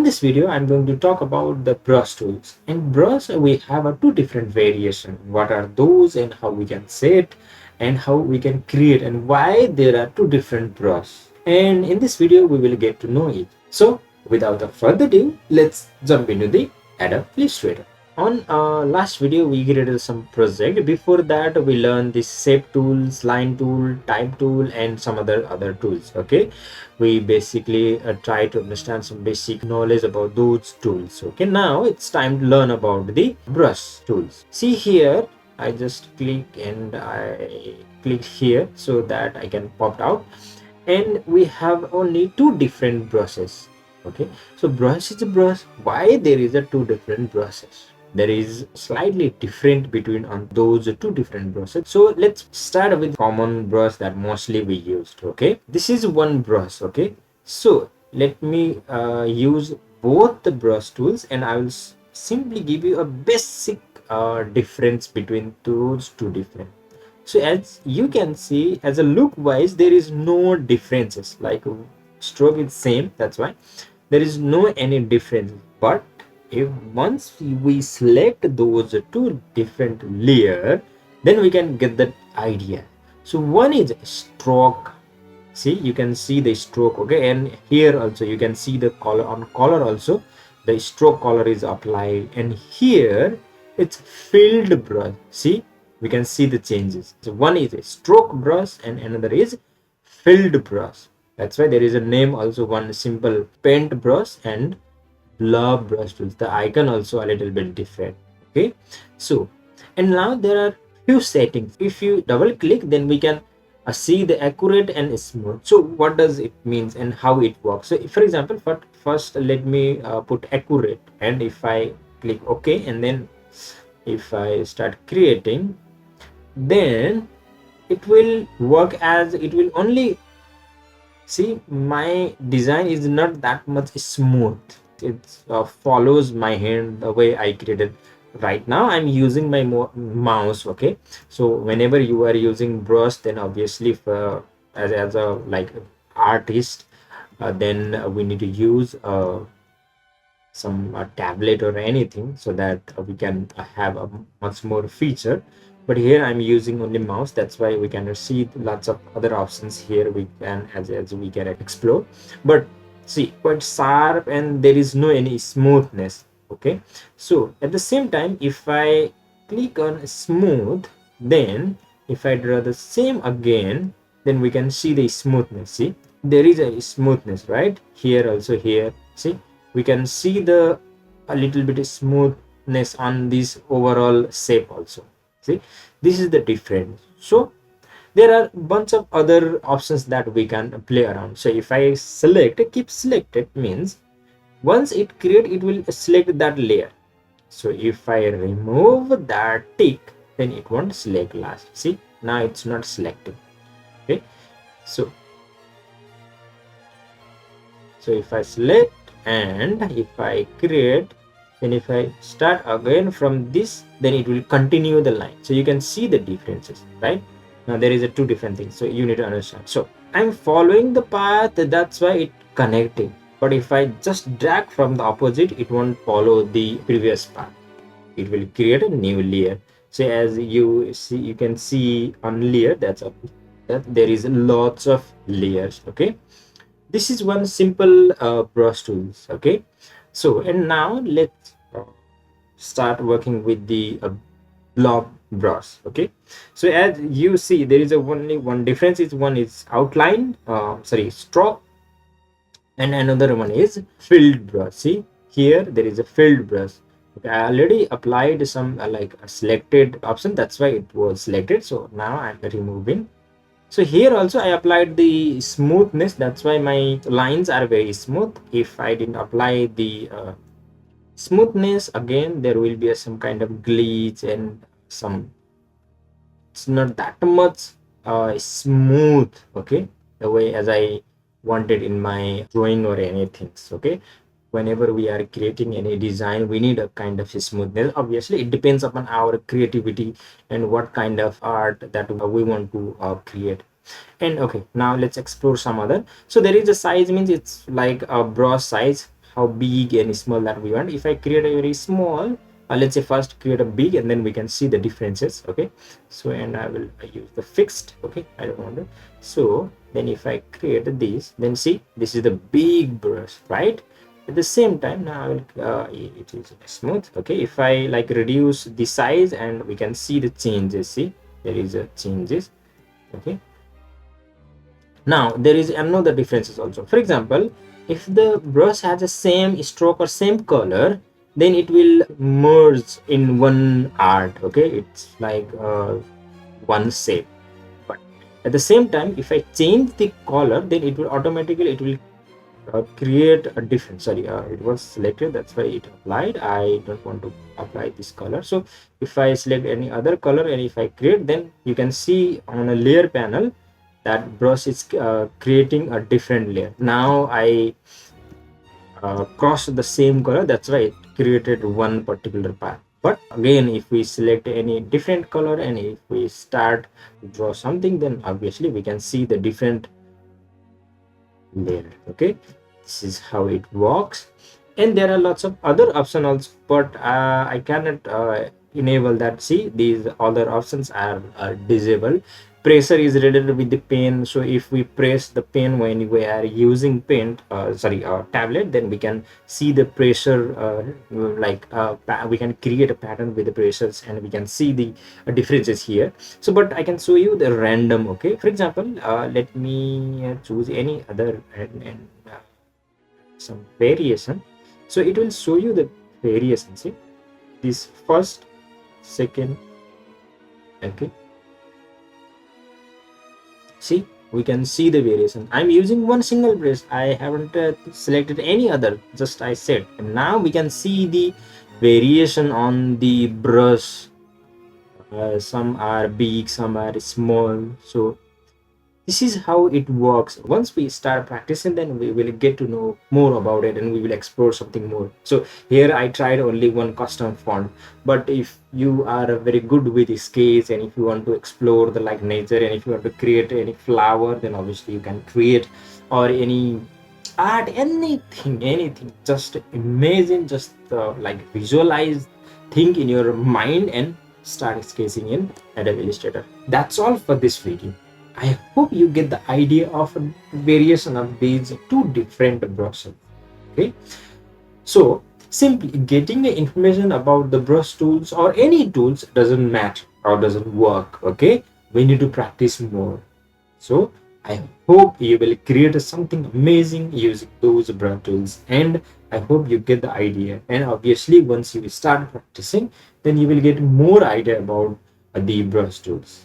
this video, I'm going to talk about the brush tools. In brush, we have a two different variation. What are those and how we can set and how we can create and why there are two different brush. And in this video, we will get to know it. So without a further ado, let's jump into the Adobe Illustrator. On last video we created some project. Before that we learned the shape tools, line tool, type tool, and some other tools. Okay, we basically try to understand some basic knowledge about those tools. Okay, now it's time to learn about the brush tools. See here, I just click and I click here so that I can pop out, and we have only two different brushes. Okay, so brush is a brush. Why there is a two different brushes? There is slightly different between on those two different brushes. So let's start with common brush that mostly we used. Okay, this is one brush. Okay, so let me use both the brush tools and I will simply give you a basic difference between those two different. So as you can see, as a look wise, there is no differences. Like stroke is same, that's why there is no any difference. But if once we select those two different layer, then we can get that idea. So one is stroke. See, you can see the stroke. Okay, and here also you can see the color. On color also the stroke color is applied, and here it's filled brush. See, we can see the changes. So one is a stroke brush and another is filled brush. That's why there is a name also, one simple paint brush and love brush tools. The icon also a little bit different. Okay, so and now there are few settings. If you double click, then we can see the accurate and smooth. So what does it means and how it works? So if, for example, first let me put accurate, and if I click OK, and then if I start creating, then it will work as it will only see my design is not that much smooth. It follows my hand the way I created. Right now I'm using my mouse. Okay, so whenever you are using brush, then obviously for as a like artist, then we need to use some tablet or anything so that we can have a much more feature. But here I'm using only mouse, that's why we can see lots of other options here we can as we can explore. But see, quite sharp and there is no any smoothness. Okay, so at the same time, if I click on smooth, then if I draw the same again, then we can see the smoothness. See, there is a smoothness right here also. Here, see, we can see the a little bit of smoothness on this overall shape also. See, this is the difference. So there are bunch of other options that we can play around. So if I select, keep selected, means once it create, it will select that layer. So if I remove that tick, then it won't select last. See, now it's not selected. Okay, so if I select and if I create, then if I start again from this, then it will continue the line. So you can see the differences, right? Now there is a two different things, so you need to understand. So I'm following the path, that's why it connecting. But if I just drag from the opposite, it won't follow the previous path. It will create a new layer. So as you see, you can see on layer, that there is lots of layers. Okay, this is one simple brush tools. Okay, so and now let's start working with the blob brush. Okay, so as you see, there is only one difference, is one is outline, stroke, and another one is filled brush. See, here there is a filled brush. Okay, I already applied some like a selected option, that's why it was selected. So now I'm removing. So here also I applied the smoothness, that's why my lines are very smooth. If I didn't apply the smoothness, again there will be some kind of glitch and some, it's not that much smooth. Okay, the way as I wanted in my drawing or anything. Okay, whenever we are creating any design, we need a kind of smoothness. Obviously it depends upon our creativity and what kind of art that we want to create. And okay, now let's explore some other. So there is a size, means it's like a brush size. how big and small that we want. If I create a very small, let's say first create a big, and then we can see the differences. Okay, so and I will use the fixed. Okay, I don't want to. So then if I create this, then see, this is the big brush, right? At the same time, now I will it is smooth. Okay, if I like reduce the size, and we can see the changes. See, there is a changes. Okay, now there is another differences also. For example, if the brush has the same stroke or same color, then it will merge in one art. Okay, it's like one shape. But at the same time, if I change the color, then it will automatically, it will create a different, sorry, it was selected, that's why it applied. I don't want to apply this color. So if I select any other color and if I create, then you can see on a layer panel that brush is creating a different layer. Now I crossed the same color, that's why it created one particular path. But again, if we select any different color and if we start to draw something, then obviously we can see the different layer. Okay, this is how it works. And there are lots of other options, but I cannot enable that. See, these other options are disabled. Pressure is related with the pen, so if we press the pen when we are using pen, sorry, tablet, then we can see the pressure, we can create a pattern with the pressures, and we can see the differences here. So but I can show you the random. Okay, for example, let me choose any other, and some variation, so it will show you the variation. See, this first, second. Okay, see, we can see the variation. I'm using one single brush, I haven't selected any other, just I said, and now we can see the variation on the brush. Some are big, some are small. So this is how it works. Once we start practicing, then we will get to know more about it, and we will explore something more. So here I tried only one custom font, but if you are very good with sketch, and if you want to explore the like nature, and if you want to create any flower, then obviously you can create, or any art, anything. Just imagine, just like visualize, think in your mind, and start sketching in Adobe Illustrator. That's all for this video. I hope you get the idea of a variation of these two different brushes. Okay, so simply getting the information about the brush tools or any tools doesn't matter or doesn't work. Okay, we need to practice more. So I hope you will create something amazing using those brush tools, and I hope you get the idea. And obviously, once you start practicing, then you will get more idea about the brush tools.